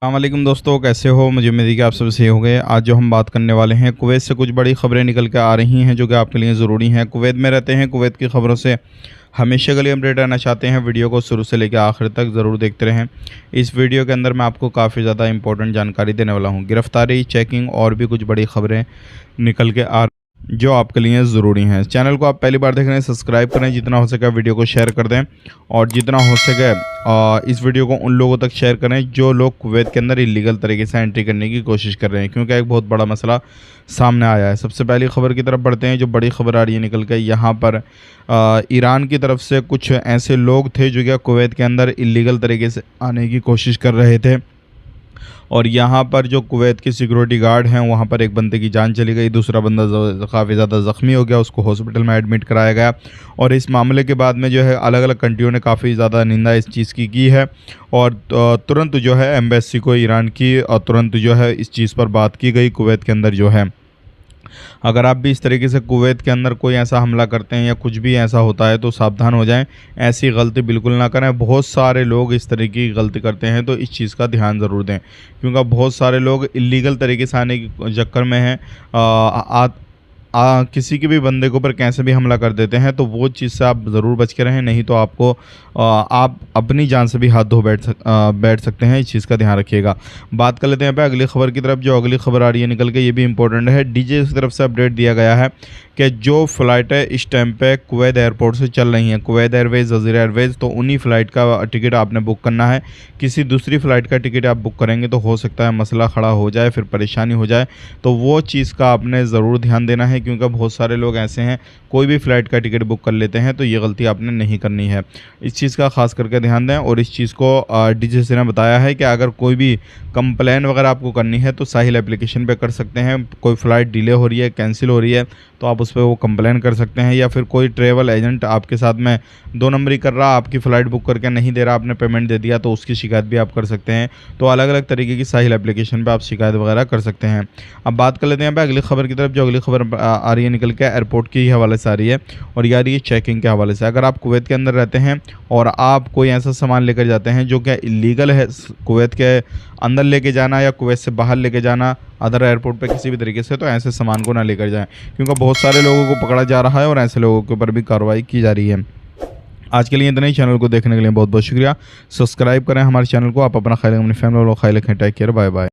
अस्सलामुअलैकुम दोस्तों, कैसे हो? मुझे उम्मीद है कि आप सब सही हो गए। आज जो हम बात करने वाले हैं, कुवैत से कुछ बड़ी खबरें निकल के आ रही हैं जो कि आपके लिए ज़रूरी हैं। कुवैत में रहते हैं, कुवैत की खबरों से हमेशा के लिए अपडेट रहना चाहते हैं। वीडियो को शुरू से लेकर आखिर तक ज़रूर देखते रहें। इस वीडियो के अंदर मैं आपको काफ़ी ज़्यादा इंपॉर्टेंट जानकारी देने वाला हूँ। गिरफ्तारी, चेकिंग और भी कुछ बड़ी खबरें निकल के आ जो आपके लिए ज़रूरी हैं। चैनल को आप पहली बार देख रहे हैं, सब्सक्राइब करें, जितना हो सके वीडियो को शेयर कर दें और जितना हो सके इस वीडियो को उन लोगों तक शेयर करें जो लोग कुवैत के अंदर इलीगल तरीके से एंट्री करने की कोशिश कर रहे हैं, क्योंकि एक बहुत बड़ा मसला सामने आया है। सबसे पहली खबर की तरफ बढ़ते हैं। जो बड़ी खबर आ रही है निकल के, यहाँ पर ईरान की तरफ से कुछ ऐसे लोग थे जो कि कुवैत के अंदर इलीगल तरीके से आने की कोशिश कर रहे थे और यहाँ पर जो कुवैत के सिक्योरिटी गार्ड हैं, वहाँ पर एक बंदे की जान चली गई, दूसरा बंदा काफ़ी ज़्यादा ज़ख्मी हो गया, उसको हॉस्पिटल में एडमिट कराया गया। और इस मामले के बाद में जो है अलग अलग कंट्रियों ने काफ़ी ज़्यादा निंदा इस चीज़ की है और तुरंत जो है एम्बेसी को ईरान की और तुरंत जो है इस चीज़ पर बात की गई। कुवैत के अंदर जो है, अगर आप भी इस तरीके से कुवैत के अंदर कोई ऐसा हमला करते हैं या कुछ भी ऐसा होता है तो सावधान हो जाएं, ऐसी गलती बिल्कुल ना करें। बहुत सारे लोग इस तरीके की गलती करते हैं, तो इस चीज़ का ध्यान ज़रूर दें, क्योंकि बहुत सारे लोग इलीगल तरीके से आने के चक्कर में हैं, किसी के भी बंदे के ऊपर कैसे भी हमला कर देते हैं। तो वो चीज़ से आप ज़रूर बच के रहें, नहीं तो आपको आप अपनी जान से भी हाथ धो बैठ सकते हैं। इस चीज़ का ध्यान रखिएगा। बात कर लेते हैं यहाँ पे अगली खबर की तरफ। जो अगली खबर आ रही है निकल के, ये भी इंपॉर्टेंट है। डीजे की तरफ से अपडेट दिया गया है कि जो फ़्लाइटें इस टाइम पे कुवैत एयरपोर्ट से चल रही हैं, कुवैत एयरवेज़, जज़ीरा एयरवेज़, तो उन्हीं फ़्लाइट का टिकट आपने बुक करना है। किसी दूसरी फ़्लाइट का टिकट आप बुक करेंगे तो हो सकता है मसला खड़ा हो जाए, फिर परेशानी हो जाए। तो वो चीज़ का आपने ज़रूर ध्यान देना है, क्योंकि बहुत सारे लोग ऐसे हैं कोई भी फ़्लाइट का टिकट बुक कर लेते हैं, तो ये गलती आपने नहीं करनी है। इस चीज़ का खास करके ध्यान दें। और इस चीज़ को डीजीसी ने बताया है कि अगर कोई भी कंप्लेन वगैरह आपको करनी है तो साहिल एप्लीकेशन पे कर सकते हैं। कोई फ़्लाइट डिले हो रही है, कैंसिल हो रही है, तो आप उस पर वो कंप्लेन कर सकते हैं। या फिर कोई ट्रैवल एजेंट आपके साथ में दो नंबरी कर रहा, आपकी फ़्लाइट बुक करके नहीं दे रहा, आपने पेमेंट दे दिया, तो उसकी शिकायत भी आप कर सकते हैं। तो अलग अलग तरीके की साहिल एप्लीकेशन पे आप शिकायत वगैरह कर सकते हैं। अब बात कर लेते हैं अगली खबर की तरफ। जो अगली खबर आ रही है निकल के, एयरपोर्ट के हवाले से आ रही है और ये आ रही है चेकिंग के हवाले से। अगर आप कुवैत के अंदर रहते हैं और आप कोई ऐसा सामान लेकर जाते हैं जो क्या इलीगल है कुवैत के अंदर लेके जाना या कुवैत से बाहर लेके जाना अदर एयरपोर्ट पे किसी भी तरीके से, तो ऐसे सामान को ना लेकर जाएं, क्योंकि बहुत सारे लोगों को पकड़ा जा रहा है और ऐसे लोगों के ऊपर भी कार्रवाई की जा रही है। आज के लिए इतना ही। चैनल को देखने के लिए बहुत बहुत शुक्रिया। सब्सक्राइब करें हमारे चैनल को। आप अपना ख्याल अपनी फैमिली वालों को ख्याल रखें। Take care, bye bye.